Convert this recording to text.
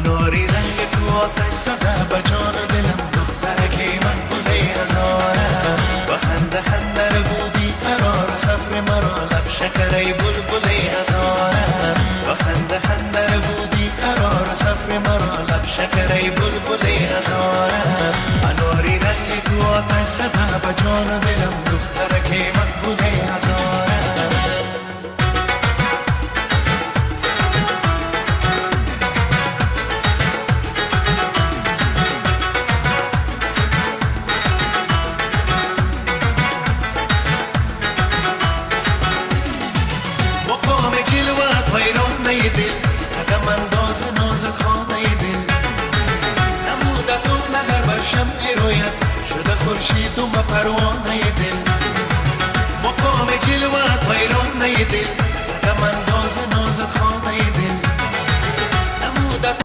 اناری رنگ تو آتش زده به جان دلم دخترکی من گله هزارم و خنده خنده رو بودی قرار صبر مرا لب شکره بلبله هزارم و خنده خنده رو بودی قرار صبر مرا لب شکره بلبله هزارم اناری رنگ تو آتش زده به جان دلم دخترکی من گله هزارم مقام جلوت ویرانه دل قدم انداز ناز خانه